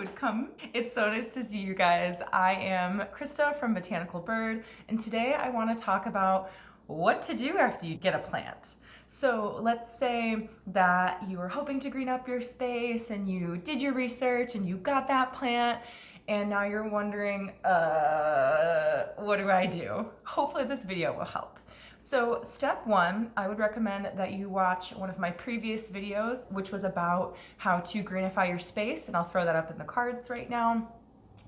would come. It's so nice to see you guys. I am Krista from Botanical Bird, and today I want to talk about what to do after you get a plant. So let's say that you were hoping to green up your space and you did your research and you got that plant, and now you're wondering, what do I do? Hopefully this video will help. So step one, I would recommend that you watch one of my previous videos, which was about how to greenify your space, and I'll throw that up in the cards right now.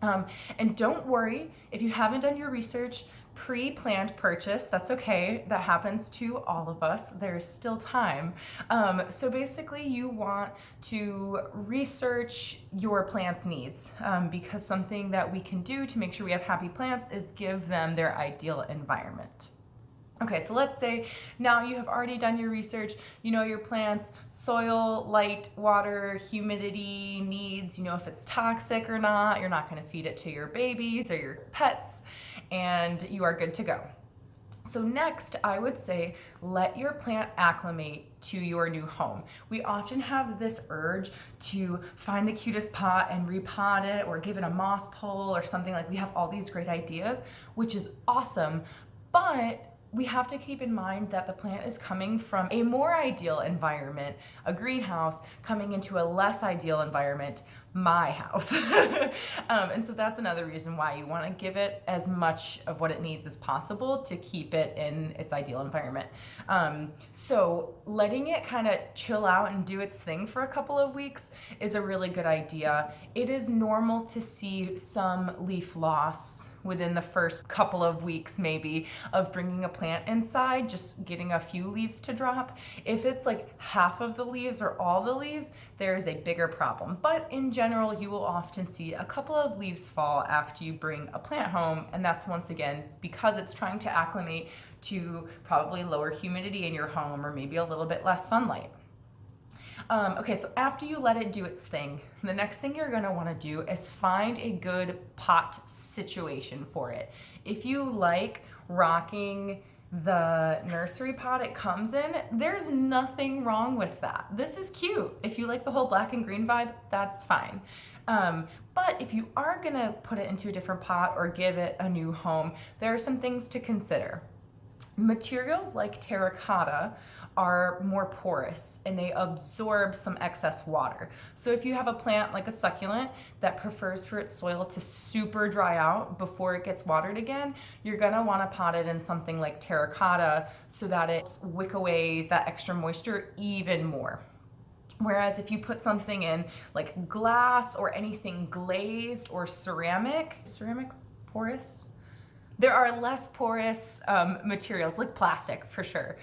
And don't worry, if you haven't done your research, pre-planned purchase, that's okay. That happens to all of us. There's still time. So basically you want to research your plant's needs, because something that we can do to make sure we have happy plants is give them their ideal environment. Okay, so let's say now you have already done your research, you know your plant's soil, light, water, humidity needs, you know if it's toxic or not, you're not going to feed it to your babies or your pets, and you are good to go. So next, I would say let your plant acclimate to your new home. We often have this urge to find the cutest pot and repot it or give it a moss pole or something. Like, we have all these great ideas, which is awesome, but we have to keep in mind that the plant is coming from a more ideal environment, a greenhouse, coming into a less ideal environment, my house. And so that's another reason why you want to give it as much of what it needs as possible to keep it in its ideal environment. So letting it kind of chill out and do its thing for a couple of weeks is a really good idea. It is normal to see some leaf loss within the first couple of weeks maybe of bringing a plant inside, just getting a few leaves to drop. If it's like half of the leaves or all the leaves, there's a bigger problem. But in general, you will often see a couple of leaves fall after you bring a plant home, and that's once again because it's trying to acclimate to probably lower humidity in your home or maybe a little bit less sunlight. Okay, so after you let it do its thing, the next thing you're gonna wanna do is find a good pot situation for it. If you like rocking the nursery pot it comes in, there's nothing wrong with that. This is cute. If you like the whole black and green vibe, that's fine. But if you are gonna put it into a different pot or give it a new home, there are some things to consider. Materials like terracotta are more porous and they absorb some excess water. So if you have a plant like a succulent that prefers for its soil to super dry out before it gets watered again, you're gonna wanna pot it in something like terracotta so that it wick away that extra moisture even more. Whereas if you put something in like glass or anything glazed or ceramic porous? There are less porous materials, like plastic for sure.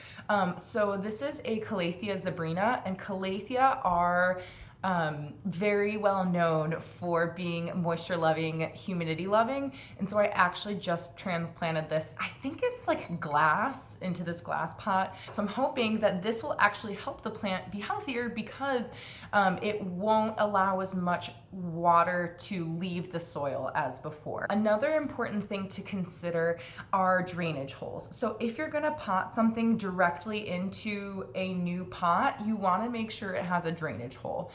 So this is a Calathea zebrina, and Calathea are very well known for being moisture loving, humidity loving. And so I actually just transplanted this, I think it's like glass, into this glass pot. So I'm hoping that this will actually help the plant be healthier because it won't allow as much water to leave the soil as before. Another important thing to consider are drainage holes. So if you're gonna pot something directly into a new pot, you wanna make sure it has a drainage hole.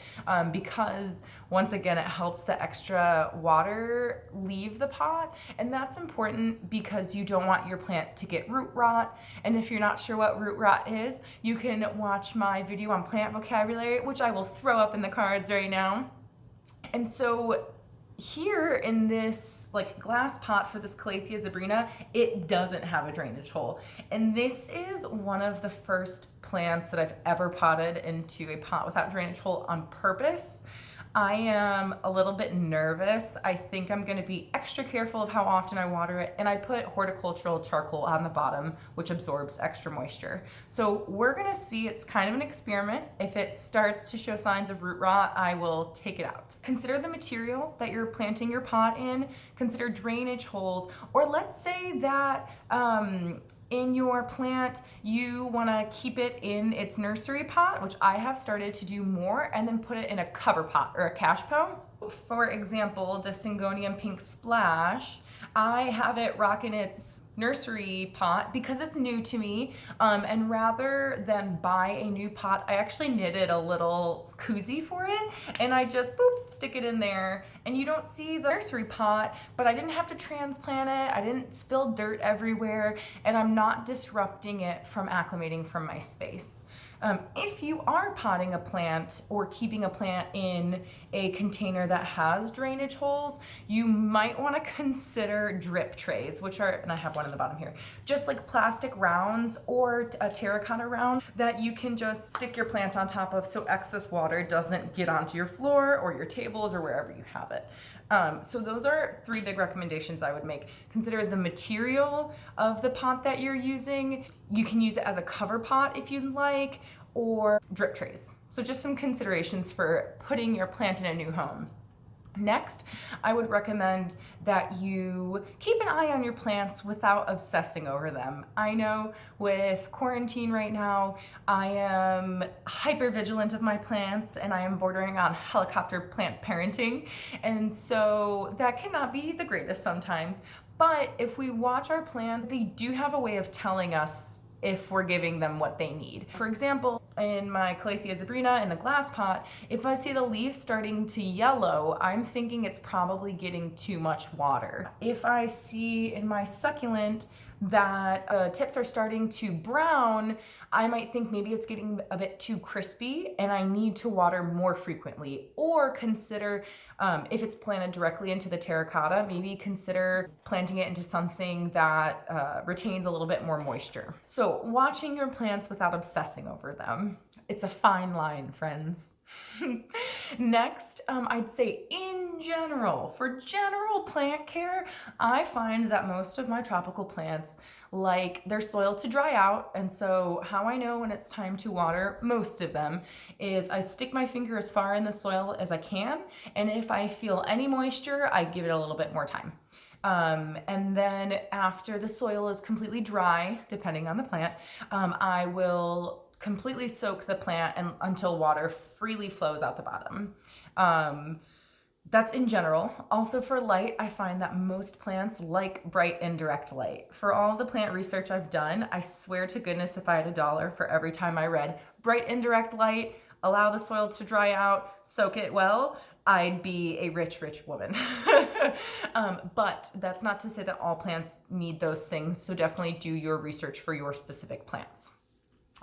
Because once again, it helps the extra water leave the pot, and that's important because you don't want your plant to get root rot. And if you're not sure what root rot is, you can watch my video on plant vocabulary, which I will throw up in the cards right now. And so here in this like glass pot for this Calathea zebrina, it doesn't have a drainage hole. And this is one of the first plants that I've ever potted into a pot without drainage hole on purpose. I am a little bit nervous. I think I'm gonna be extra careful of how often I water it, and I put horticultural charcoal on the bottom, which absorbs extra moisture. So we're gonna see, it's kind of an experiment. If it starts to show signs of root rot, I will take it out. Consider the material that you're planting your pot in, consider drainage holes, or let's say that in your plant, you want to keep it in its nursery pot, which I have started to do more, and then put it in a cover pot or a cache pot. For example, the Syngonium Pink Splash, I have it rocking its nursery pot because it's new to me, and rather than buy a new pot, I actually knitted a little koozie for it, and I just boop stick it in there, and you don't see the nursery pot, but I didn't have to transplant it, I didn't spill dirt everywhere, and I'm not disrupting it from acclimating from my space. If you are potting a plant or keeping a plant in a container that has drainage holes, you might want to consider drip trays, which are, and I have one in the bottom here, just like plastic rounds or a terracotta round that you can just stick your plant on top of so excess water doesn't get onto your floor or your tables or wherever you have it. So those are 3 big recommendations I would make. Consider the material of the pot that you're using. You can use it as a cover pot if you'd like, or drip trays. So just some considerations for putting your plant in a new home. Next, I would recommend that you keep an eye on your plants without obsessing over them. I know with quarantine right now, I am hyper vigilant of my plants and I am bordering on helicopter plant parenting. And so that cannot be the greatest sometimes. But if we watch our plants, they do have a way of telling us if we're giving them what they need. For example, in my Calathea zebrina in the glass pot, if I see the leaves starting to yellow, I'm thinking it's probably getting too much water. If I see in my succulent that tips are starting to brown, I might think maybe it's getting a bit too crispy and I need to water more frequently. Or consider, if it's planted directly into the terracotta, maybe consider planting it into something that retains a little bit more moisture. So watching your plants without obsessing over them. It's a fine line, friends. Next, I'd say in general, for general plant care, I find that most of my tropical plants like their soil to dry out. And so how I know when it's time to water most of them is I stick my finger as far in the soil as I can. And if I feel any moisture, I give it a little bit more time. And then after the soil is completely dry, depending on the plant, I will completely soak the plant until water freely flows out the bottom. That's in general. Also for light, I find that most plants like bright indirect light. For all the plant research I've done, I swear to goodness if I had $1 for every time I read bright indirect light, allow the soil to dry out, soak it well, I'd be a rich, rich woman. But that's not to say that all plants need those things, so definitely do your research for your specific plants.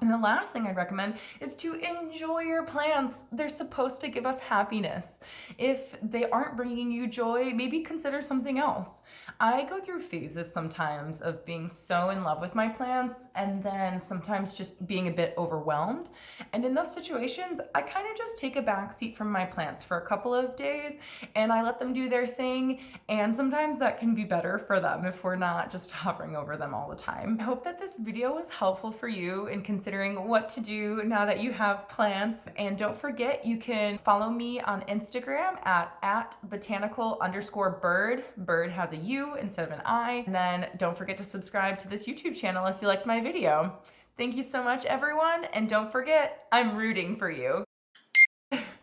And the last thing I'd recommend is to enjoy your plants. They're supposed to give us happiness. If they aren't bringing you joy, maybe consider something else. I go through phases sometimes of being so in love with my plants and then sometimes just being a bit overwhelmed. And in those situations, I kind of just take a backseat from my plants for a couple of days and I let them do their thing. And sometimes that can be better for them if we're not just hovering over them all the time. I hope that this video was helpful for you in considering what to do now that you have plants. And don't forget, you can follow me on Instagram at botanical_bird. Bird has a U instead of an I. And then don't forget to subscribe to this YouTube channel if you liked my video. Thank you so much, everyone. And don't forget, I'm rooting for you.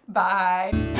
Bye.